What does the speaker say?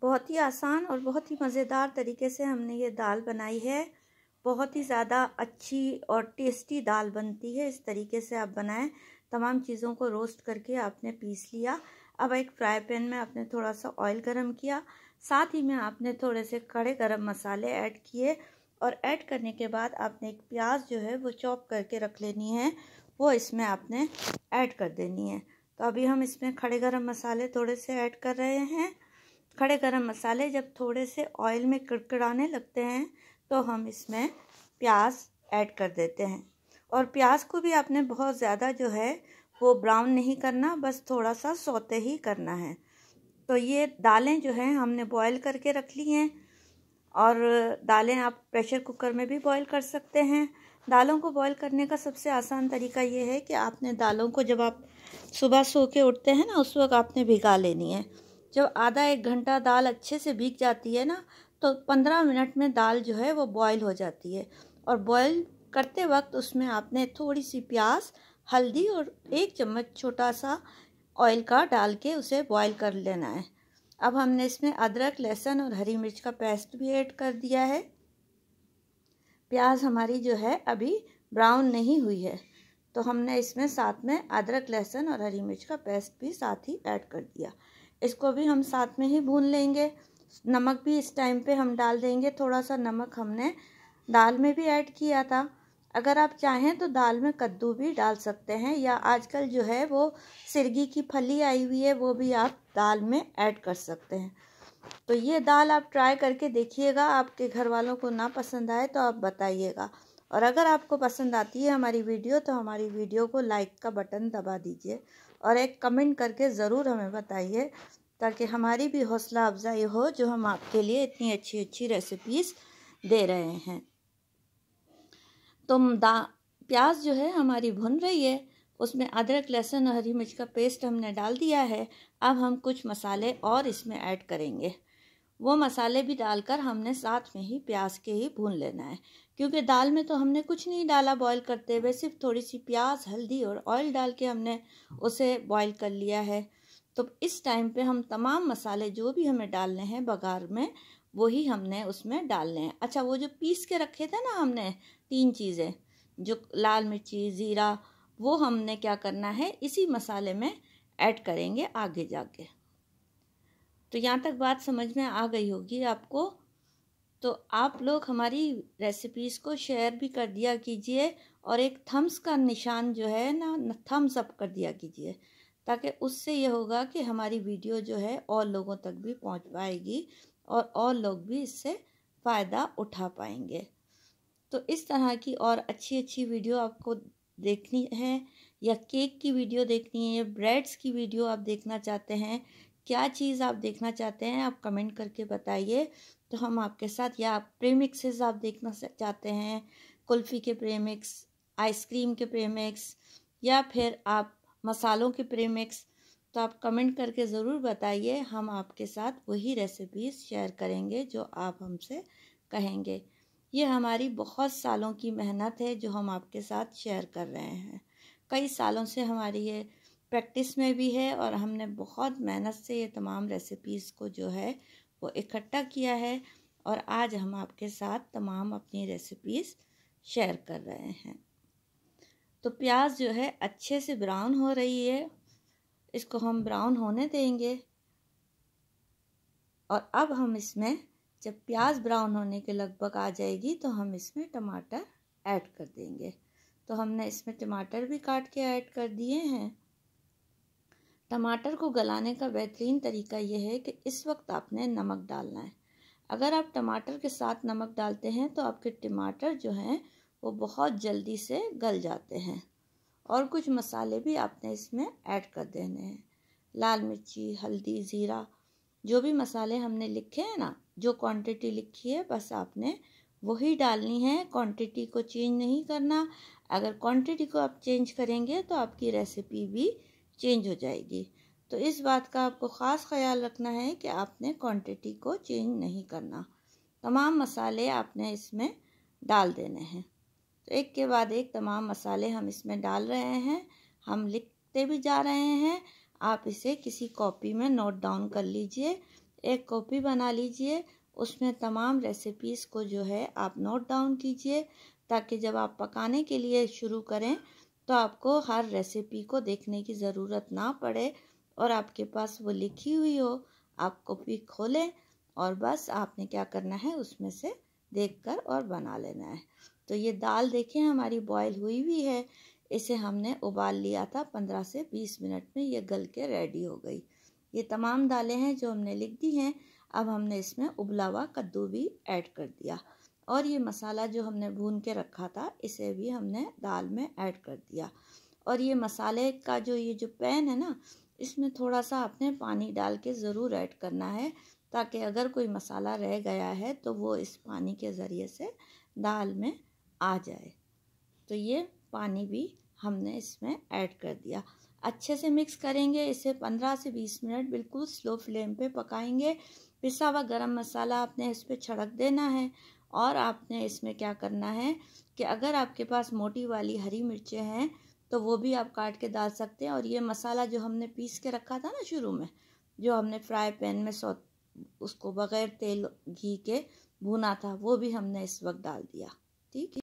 बहुत ही आसान और बहुत ही मज़ेदार तरीके से हमने ये दाल बनाई है। बहुत ही ज़्यादा अच्छी और टेस्टी दाल बनती है। इस तरीके से आप बनाएं। तमाम चीज़ों को रोस्ट करके आपने पीस लिया। अब एक फ्राई पैन में आपने थोड़ा सा ऑयल गरम किया, साथ ही में आपने थोड़े से खड़े गरम मसाले ऐड किए और ऐड करने के बाद आपने एक प्याज जो है वो चॉप करके रख लेनी है, वो इसमें आपने ऐड कर देनी है। तो अभी हम इसमें खड़े गरम मसाले थोड़े से ऐड कर रहे हैं। खड़े गरम मसाले जब थोड़े से ऑयल में कड़कड़ाने लगते हैं तो हम इसमें प्याज ऐड कर देते हैं। और प्याज को भी आपने बहुत ज़्यादा जो है वो ब्राउन नहीं करना, बस थोड़ा सा सौते ही करना है। तो ये दालें जो हैं हमने बॉईल करके रख ली हैं, और दालें आप प्रेशर कुकर में भी बॉईल कर सकते हैं। दालों को बॉईल करने का सबसे आसान तरीका ये है कि आपने दालों को जब आप सुबह सो के उठते हैं ना, उस वक्त आपने भिगा लेनी है। जब आधा एक घंटा दाल अच्छे से भीग जाती है ना, तो 15 मिनट में दाल जो है वो बॉईल हो जाती है। और बॉईल करते वक्त उसमें आपने थोड़ी सी प्याज, हल्दी और 1 चम्मच छोटा सा ऑयल का डाल के उसे बॉईल कर लेना है। अब हमने इसमें अदरक, लहसुन और हरी मिर्च का पेस्ट भी ऐड कर दिया है। प्याज हमारी जो है अभी ब्राउन नहीं हुई है, तो हमने इसमें साथ में अदरक, लहसुन और हरी मिर्च का पेस्ट भी साथ ही ऐड कर दिया। इसको भी हम साथ में ही भून लेंगे। नमक भी इस टाइम पे हम डाल देंगे। थोड़ा सा नमक हमने दाल में भी ऐड किया था। अगर आप चाहें तो दाल में कद्दू भी डाल सकते हैं, या आजकल जो है वो सिरगी की फली आई हुई है, वो भी आप दाल में ऐड कर सकते हैं। तो ये दाल आप ट्राई करके देखिएगा। आपके घर वालों को ना पसंद आए तो आप बताइएगा। और अगर आपको पसंद आती है हमारी वीडियो तो हमारी वीडियो को लाइक का बटन दबा दीजिए और एक कमेंट करके ज़रूर हमें बताइए, ताकि हमारी भी हौसला अफजाई हो जो हम आपके लिए इतनी अच्छी अच्छी रेसिपीज़ दे रहे हैं। तो प्याज जो है हमारी भुन रही है, उसमें अदरक, लहसुन और हरी मिर्च का पेस्ट हमने डाल दिया है। अब हम कुछ मसाले और इसमें ऐड करेंगे। वो मसाले भी डालकर हमने साथ में ही प्याज के ही भून लेना है, क्योंकि दाल में तो हमने कुछ नहीं डाला बॉईल करते हुए, सिर्फ थोड़ी सी प्याज, हल्दी और ऑयल डाल के हमने उसे बॉईल कर लिया है। तो इस टाइम पे हम तमाम मसाले जो भी हमें डालने हैं बघार में, वही हमने उसमें डालने हैं। अच्छा, वो जो पीस के रखे थे ना हमने 3 चीज़ें, जो लाल मिर्ची, ज़ीरा, वो हमने क्या करना है इसी मसाले में ऐड करेंगे आगे जाके। तो यहाँ तक बात समझ में आ गई होगी आपको। तो आप लोग हमारी रेसिपीज़ को शेयर भी कर दिया कीजिए, और एक थम्स का निशान जो है ना, थम्स अप कर दिया कीजिए, ताकि उससे ये होगा कि हमारी वीडियो जो है और लोगों तक भी पहुँच पाएगी और लोग भी इससे फ़ायदा उठा पाएंगे। तो इस तरह की और अच्छी अच्छी वीडियो आपको देखनी है, या केक की वीडियो देखनी है, या ब्रेड्स की वीडियो आप देखना चाहते हैं, क्या चीज़ आप देखना चाहते हैं आप कमेंट करके बताइए, तो हम आपके साथ, या आप प्रीमिक्सेस आप देखना चाहते हैं, कुल्फ़ी के प्रीमिक्स, आइसक्रीम के प्रीमिक्स, या फिर आप मसालों के प्रीमिक्स, तो आप कमेंट करके ज़रूर बताइए। हम आपके साथ वही रेसिपीज़ शेयर करेंगे जो आप हमसे कहेंगे। ये हमारी बहुत सालों की मेहनत है जो हम आपके साथ शेयर कर रहे हैं। कई सालों से हमारी ये प्रैक्टिस में भी है, और हमने बहुत मेहनत से ये तमाम रेसिपीज़ को जो है वो इकट्ठा किया है, और आज हम आपके साथ तमाम अपनी रेसिपीज़ शेयर कर रहे हैं। तो प्याज जो है अच्छे से ब्राउन हो रही है, इसको हम ब्राउन होने देंगे। और अब हम इसमें, जब प्याज ब्राउन होने के लगभग आ जाएगी, तो हम इसमें टमाटर ऐड कर देंगे। तो हमने इसमें टमाटर भी काट के ऐड कर दिए हैं। टमाटर को गलाने का बेहतरीन तरीका यह है कि इस वक्त आपने नमक डालना है। अगर आप टमाटर के साथ नमक डालते हैं तो आपके टमाटर जो हैं वो बहुत जल्दी से गल जाते हैं। और कुछ मसाले भी आपने इसमें ऐड कर देने हैं। लाल मिर्ची, हल्दी, ज़ीरा, जो भी मसाले हमने लिखे हैं ना, जो क्वांटिटी लिखी है बस आपने वही डालनी है। क्वांटिटी को चेंज नहीं करना। अगर क्वांटिटी को आप चेंज करेंगे तो आपकी रेसिपी भी चेंज हो जाएगी। तो इस बात का आपको ख़ास ख्याल रखना है कि आपने क्वांटिटी को चेंज नहीं करना। तमाम मसाले आपने इसमें डाल देने हैं। तो एक के बाद एक तमाम मसाले हम इसमें डाल रहे हैं। हम लिखते भी जा रहे हैं। आप इसे किसी कॉपी में नोट डाउन कर लीजिए। एक कॉपी बना लीजिए, उसमें तमाम रेसिपीज़ को जो है आप नोट डाउन कीजिए, ताकि जब आप पकाने के लिए शुरू करें तो आपको हर रेसिपी को देखने की ज़रूरत ना पड़े और आपके पास वो लिखी हुई हो। आप कॉपी खोलें और बस आपने क्या करना है, उसमें से देखकर और बना लेना है। तो ये दाल देखिए हमारी बॉईल हुई हुई है। इसे हमने उबाल लिया था 15 से 20 मिनट में, ये गल के रेडी हो गई। ये तमाम दालें हैं जो हमने लिख दी हैं। अब हमने इसमें उबला हुआ कद्दू भी ऐड कर दिया और ये मसाला जो हमने भून के रखा था इसे भी हमने दाल में ऐड कर दिया। और ये मसाले का ये जो पैन है ना, इसमें थोड़ा सा आपने पानी डाल के ज़रूर ऐड करना है, ताकि अगर कोई मसाला रह गया है तो वो इस पानी के ज़रिए से दाल में आ जाए। तो ये पानी भी हमने इसमें ऐड कर दिया। अच्छे से मिक्स करेंगे, इसे 15 से 20 मिनट बिल्कुल स्लो फ्लेम पे पकाएंगे। पिसा हुआ गरम मसाला आपने इस पर छिड़क देना है और आपने इसमें क्या करना है कि अगर आपके पास मोटी वाली हरी मिर्चें हैं तो वो भी आप काट के डाल सकते हैं। और ये मसाला जो हमने पीस के रखा था ना शुरू में, जो हमने फ्राई पैन में उसको बग़ैर तेल घी के भुना था, वो भी हमने इस वक्त डाल दिया। ठीक है।